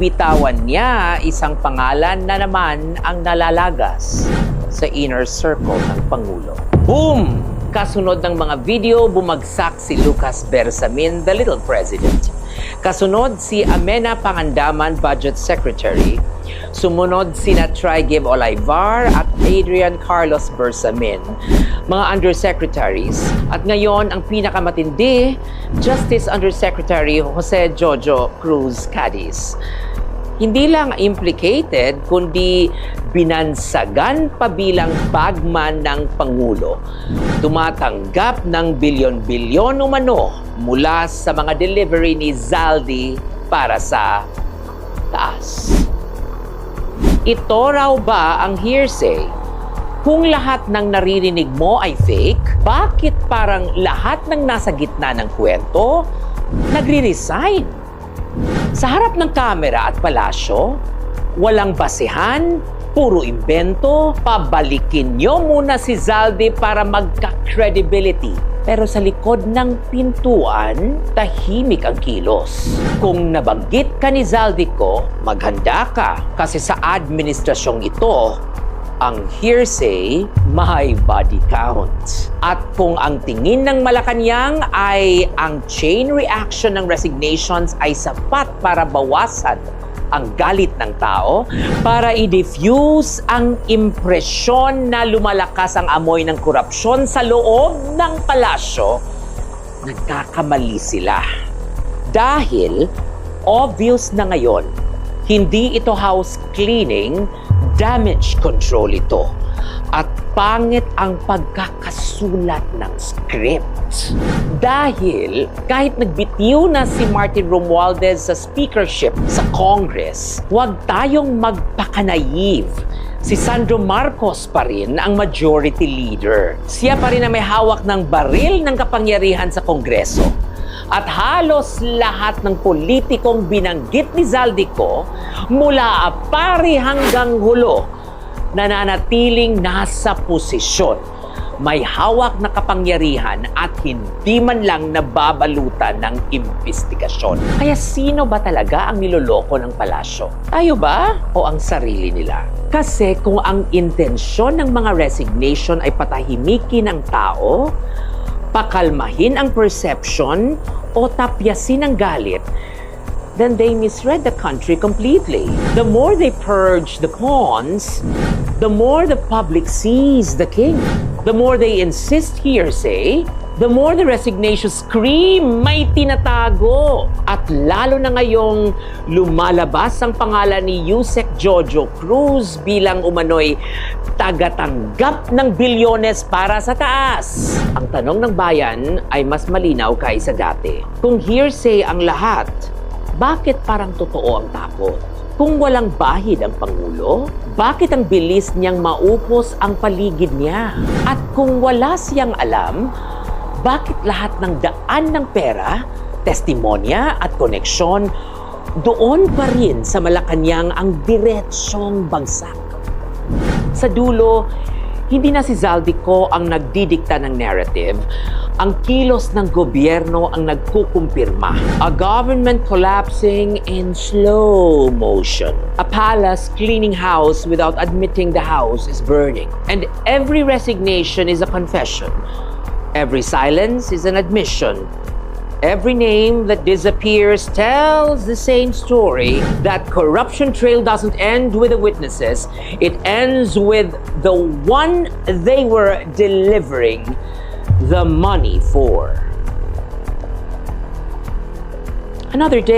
bibitawan niya isang pangalan na naman ang nalalagas sa inner circle ng Pangulo. Boom! Kasunod ng mga video, bumagsak si Lucas Bersamin, the little president. Kasunod si Amena Pangandaman, Budget Secretary. Sumunod sina Trigib Olayvar at Adrian Carlos Bersamin, mga undersecretaries. At ngayon, ang pinakamatindi, Justice Undersecretary Jose Jojo Cruz Cadiz. Hindi lang implicated, kundi binansagan pa bilang bagman ng Pangulo. Tumatanggap ng bilyon-bilyon umano mula sa mga delivery ni Zaldi para sa taas. Ito raw ba ang hearsay? Kung lahat ng naririnig mo ay fake, bakit parang lahat ng nasa gitna ng kwento nagre-resign? Sa harap ng kamera at palasyo, walang basehan, puro imbento, pabalikin nyo muna si Zaldi para magka-credibility. Pero sa likod ng pintuan, tahimik ang kilos. Kung nabanggit ka ni Zaldi ko, maghanda ka. Kasi sa administrasyong ito, ang hearsay may body count. At kung ang tingin ng Malacanang ay ang chain reaction ng resignations ay sapat para bawasan ang galit ng tao, para i-diffuse ang impresyon na lumalakas ang amoy ng korupsyon sa loob ng palasyo, nagkakamali sila. Dahil obvious na ngayon, hindi ito house cleaning, damage control ito. At pangit ang pagkakasulat ng script. Dahil kahit nagbitiw na si Martin Romualdez sa speakership sa Congress, huwag tayong magpaka-naive. Si Sandro Marcos pa rin ang majority leader. Siya pa rin ang may hawak ng baril ng kapangyarihan sa Kongreso. At halos lahat ng politikong binanggit ni Zaldico mula Apari hanggang Hulo, nananatiling nasa posisyon. May hawak na kapangyarihan at hindi man lang nababalutan ng imbestigasyon. Kaya sino ba talaga ang niloloko ng palasyo? Tayo ba o ang sarili nila? Kasi kung ang intensyon ng mga resignation ay patahimikin ang tao, pakalmahin ang perception o tapyasin ang galit, then they misread the country completely. The more they purge the pawns, the more the public sees the king. The more they insist hearsay, the more the resignation scream may tinatago. At lalo na ngayong lumalabas ang pangalan ni Yusek Jojo Cruz bilang umano'y tagatanggap ng bilyones para sa taas. Ang tanong ng bayan ay mas malinaw kaysa dati. Kung hearsay ang lahat, bakit parang totoo ang takot? Kung walang bahid ang Pangulo, bakit ang bilis niyang maupos ang paligid niya? At kung wala siyang alam, bakit lahat ng daan ng pera, testimonya at koneksyon, doon pa rin sa Malacanang ang diretsyong bagsak? Sa dulo, hindi na si Zaldico ang nagdidikta ng narrative. Ang kilos ng gobyerno ang nagkukumpirma. A government collapsing in slow motion. A palace cleaning house without admitting the house is burning. And every resignation is a confession. Every silence is an admission. Every name that disappears tells the same story. That corruption trail doesn't end with the witnesses. It ends with the one they were delivering the money for. Another day.